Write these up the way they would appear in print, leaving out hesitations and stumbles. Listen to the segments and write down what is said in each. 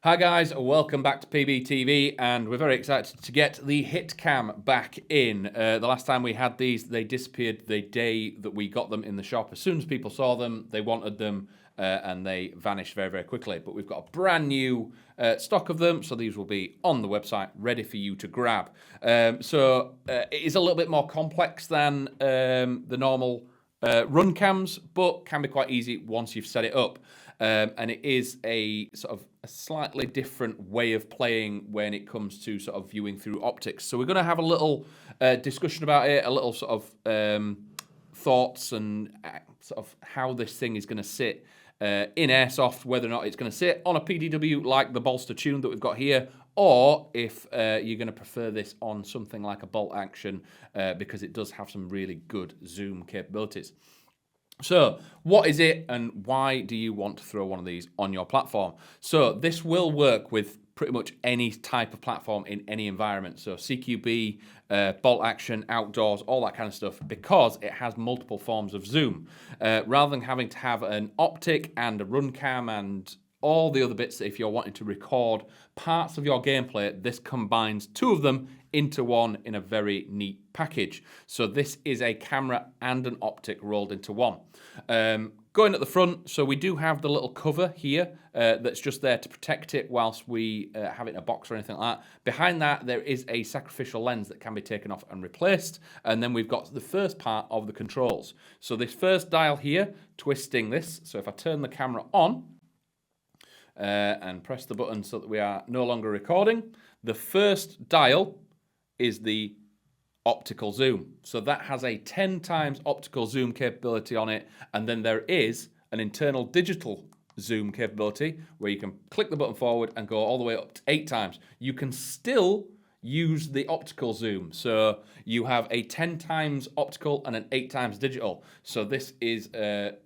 Hi guys, welcome back to PBTV, and we're very excited to get the Hitcam back in. The last time we had these, they disappeared the day that we got them in the shop. As soon as people saw them, they wanted them, and they vanished very, very quickly. But we've got a brand new stock of them, so these will be on the website, ready for you to grab. It is a little bit more complex than the normal run cams, but can be quite easy once you've set it up. And it is a sort of a slightly different way of playing when it comes to sort of viewing through optics. So we're going to have a little discussion about it, a little sort of thoughts and sort of how this thing is going to sit in airsoft, whether or not it's going to sit on a PDW like the bolster tune that we've got here, or if you're going to prefer this on something like a bolt action because it does have some really good zoom capabilities. So, what is it and why do you want to throw one of these on your platform? So, this will work with pretty much any type of platform in any environment. So, CQB, bolt action, outdoors, all that kind of stuff, because it has multiple forms of zoom. Rather than having to have an optic and a run cam and all the other bits that if you're wanting to record parts of your gameplay, this combines two of them into one in a very neat package. So this is a camera and an optic rolled into one. Going at the front, so we do have the little cover here that's just there to protect it whilst we have it in a box or anything like that. Behind that, there is a sacrificial lens that can be taken off and replaced. And then we've got the first part of the controls. So this first dial here, twisting this. So if I turn the camera on, and press the button so that we are no longer recording. The first dial is the optical zoom. So that has a 10 times optical zoom capability on it. And then there is an internal digital zoom capability where you can click the button forward and go all the way up to 8 times. You can still use the optical zoom. So you have a 10 times optical and an 8 times digital. So this is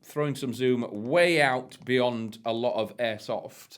throwing some zoom way out beyond a lot of airsoft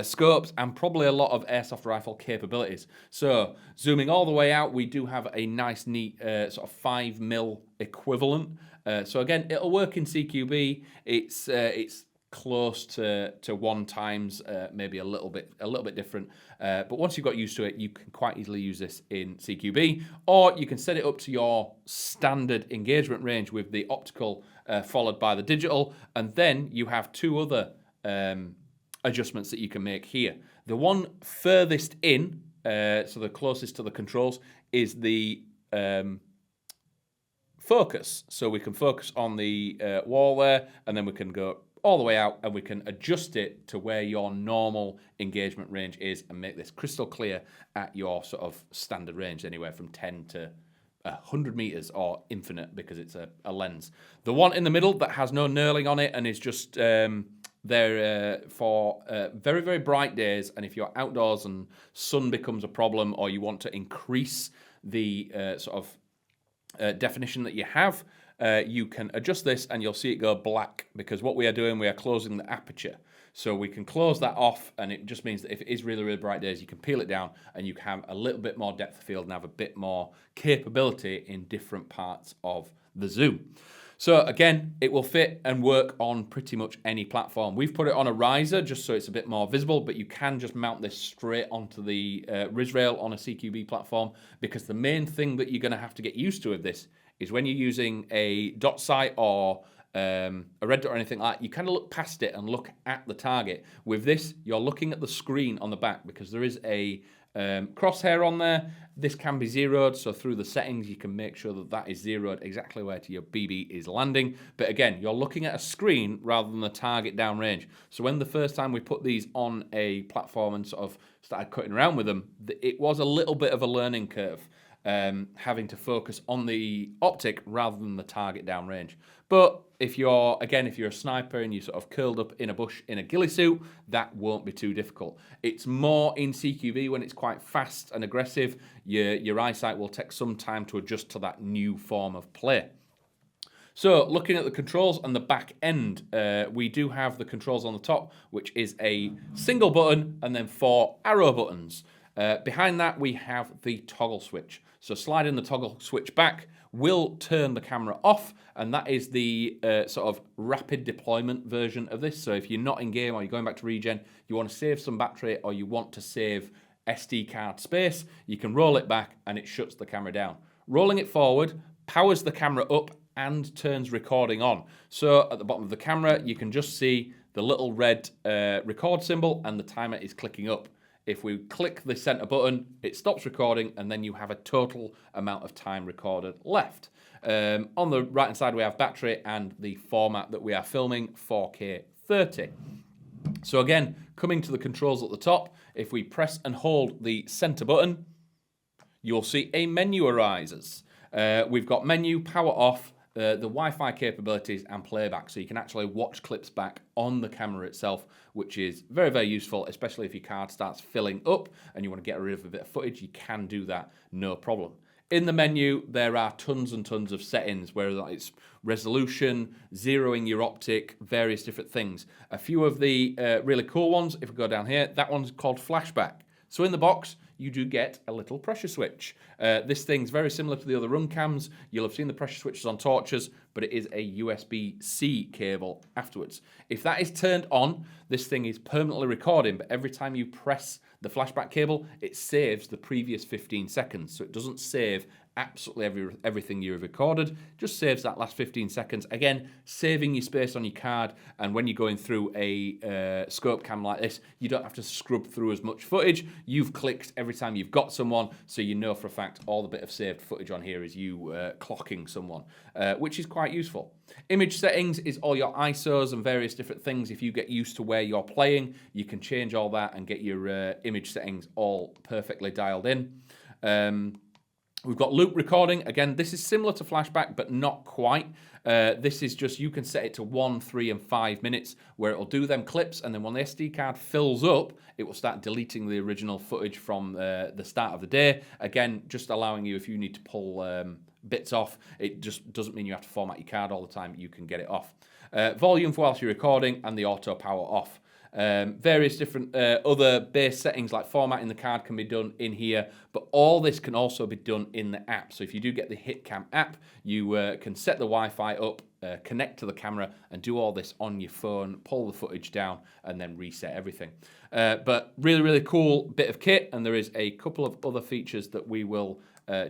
scopes and probably a lot of airsoft rifle capabilities. So zooming all the way out, we do have a nice, neat sort of 5mm equivalent. So again, it'll work in CQB. It's close to 1 times, maybe a little bit different. But once you've got used to it, you can quite easily use this in CQB, or you can set it up to your standard engagement range with the optical followed by the digital, and then you have 2 other adjustments that you can make here. The one furthest in, so the closest to the controls, is the focus. So we can focus on the wall there, and then we can go all the way out and we can adjust it to where your normal engagement range is and make this crystal clear at your sort of standard range, anywhere from 10 to 100 meters or infinite because it's a lens. The one in the middle that has no knurling on it and is just there for very, very bright days, and if you're outdoors and sun becomes a problem or you want to increase the sort of definition that you have, you can adjust this and you'll see it go black, because what we are doing, we are closing the aperture. So we can close that off, and it just means that if it is really, really bright days, you can peel it down and you can have a little bit more depth of field and have a bit more capability in different parts of the zoom. So again, it will fit and work on pretty much any platform. We've put it on a riser just so it's a bit more visible, but you can just mount this straight onto the RIS rail on a CQB platform, because the main thing that you're going to have to get used to with this is when you're using a dot sight or a red dot or anything like that, you kind of look past it and look at the target. With this, you're looking at the screen on the back because there is a crosshair on there. This can be zeroed, so through the settings you can make sure that that is zeroed exactly where your BB is landing. But again, you're looking at a screen rather than the target downrange. So when the first time we put these on a platform and sort of started cutting around with them, it was a little bit of a learning curve. Having to focus on the optic rather than the target downrange. But if you're a sniper and you're sort of curled up in a bush in a ghillie suit, that won't be too difficult. It's more in CQB when it's quite fast and aggressive. Your eyesight will take some time to adjust to that new form of play. So looking at the controls on the back end, we do have the controls on the top, which is a single button and then 4 arrow buttons. Behind that, we have the toggle switch. So sliding the toggle switch back, will turn the camera off, and that is the sort of rapid deployment version of this. So if you're not in game or you're going back to regen, you want to save some battery or you want to save SD card space, you can roll it back and it shuts the camera down. Rolling it forward powers the camera up and turns recording on. So at the bottom of the camera, you can just see the little red record symbol and the timer is clicking up. If we click the center button, it stops recording and then you have a total amount of time recorded left. On the right hand side, we have battery and the format that we are filming, 4K 30. So again, coming to the controls at the top, if we press and hold the center button, you'll see a menu arises. We've got menu, power off, the Wi-Fi capabilities and playback, so you can actually watch clips back on the camera itself, which is very, very useful, especially if your card starts filling up and you want to get rid of a bit of footage. You can do that, no problem. In the menu, there are tons and tons of settings, whether it's resolution, zeroing your optic, various different things. A few of the really cool ones, if we go down here, that one's called flashback. So in the box, you do get a little pressure switch. This thing's very similar to the other run cams. You'll have seen the pressure switches on torches, but it is a USB-C cable afterwards. If that is turned on, this thing is permanently recording, but every time you press the flashback cable, it saves the previous 15 seconds. So it doesn't save absolutely everything you've recorded, just saves that last 15 seconds. Again, saving your space on your card, and when you're going through a scope cam like this, you don't have to scrub through as much footage. You've clicked every time you've got someone, so you know for a fact all the bit of saved footage on here is you clocking someone, which is quite useful. Image settings is all your ISOs and various different things. If you get used to where you're playing, you can change all that and get your image settings all perfectly dialed in. We've got loop recording. Again, this is similar to flashback, but not quite. This is just, you can set it to 1, 3, and 5 minutes, where it'll do them clips, and then when the SD card fills up, it will start deleting the original footage from the start of the day. Again, just allowing you, if you need to pull bits off, it just doesn't mean you have to format your card all the time. You can get it off. Volume for whilst you're recording, and the auto power off. Various different other base settings like formatting the card can be done in here, but all this can also be done in the app. So if you do get the Hitcam app, you can set the Wi-Fi up, connect to the camera, and do all this on your phone, pull the footage down, and then reset everything. But really, really cool bit of kit, and there is a couple of other features that we will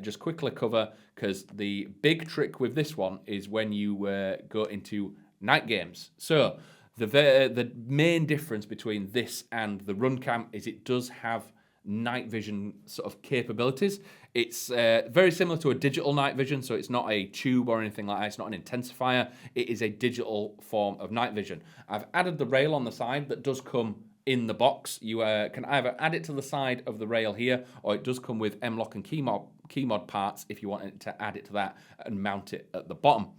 just quickly cover, because the big trick with this one is when you go into night games. So the main difference between this and the run cam is it does have night vision sort of capabilities. It's very similar to a digital night vision, so it's not a tube or anything like that. It's not an intensifier. It is a digital form of night vision. I've added the rail on the side that does come in the box. You can either add it to the side of the rail here, or it does come with M-Lock and Keymod parts if you want to add it to that and mount it at the bottom.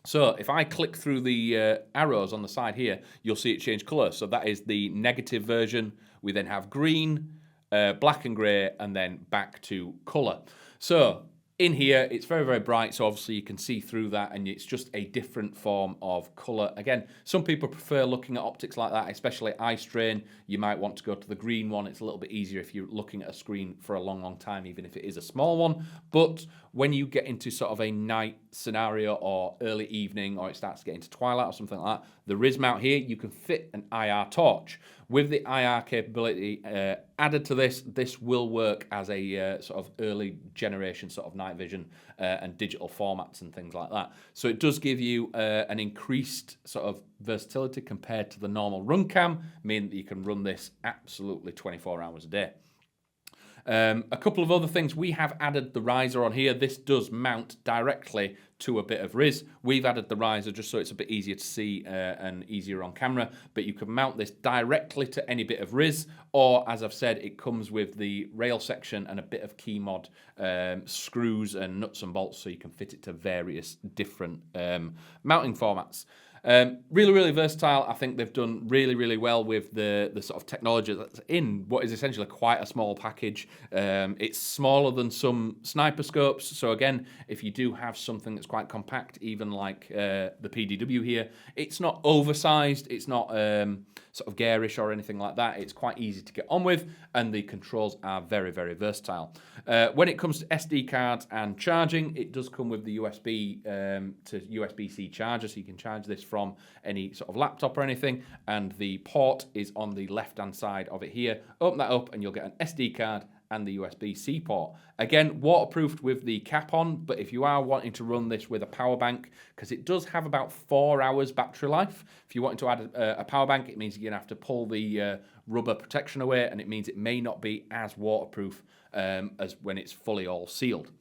So if I click through the arrows on the side here, you'll see it change colour. So that is the negative version. We then have green, black and grey, and then back to colour. So in here, it's very, very bright, so obviously you can see through that, and it's just a different form of colour. Again, some people prefer looking at optics like that, especially eye strain. You might want to go to the green one. It's a little bit easier if you're looking at a screen for a long, long time, even if it is a small one. But when you get into sort of a night scenario or early evening, or it starts to get into twilight or something like that, the Riz mount here, you can fit an IR torch. With the IR capability added to this, this will work as a sort of early generation sort of night vision and digital formats and things like that. So it does give you an increased sort of versatility compared to the normal run cam, meaning that you can run this absolutely 24 hours a day. A couple of other things, we have added the riser on here. This does mount directly to a bit of Riz. We've added the riser just so it's a bit easier to see and easier on camera, but you can mount this directly to any bit of Riz, or as I've said, it comes with the rail section and a bit of Keymod screws and nuts and bolts, so you can fit it to various different mounting formats. Really, really versatile. I think they've done really, really well with the sort of technology that's in what is essentially quite a small package. It's smaller than some sniper scopes. So again, if you do have something that's quite compact, even like the PDW here, it's not oversized. It's not sort of garish or anything like that. It's quite easy to get on with, and the controls are very, very versatile. When it comes to SD cards and charging, it does come with the USB to USB-C charger, so you can charge this from any sort of laptop or anything, and the port is on the left-hand side of it here. Open that up and you'll get an SD card and the USB-C port. Again, waterproofed with the cap on, but if you are wanting to run this with a power bank, because it does have about 4 hours battery life, if you want to add a power bank, it means you're going to have to pull the rubber protection away, and it means it may not be as waterproof as when it's fully all sealed.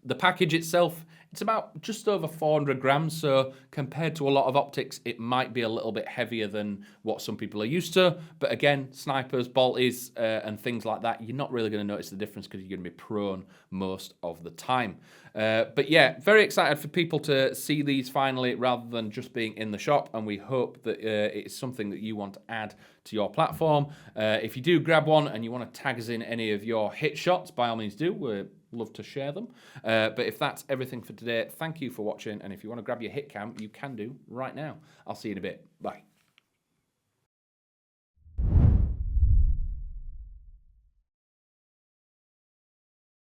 The package itself, it's about just over 400 grams, so compared to a lot of optics, it might be a little bit heavier than what some people are used to. But again, snipers, bolties, and things like that, you're not really going to notice the difference because you're going to be prone most of the time. But yeah, very excited for people to see these finally rather than just being in the shop, and we hope that it's something that you want to add to your platform. If you do grab one and you want to tag us in any of your hit shots, by all means do. We're love to share them. But if that's everything for today, thank you for watching. And if you want to grab your Hitcam, you can do right now. I'll see you in a bit. Bye.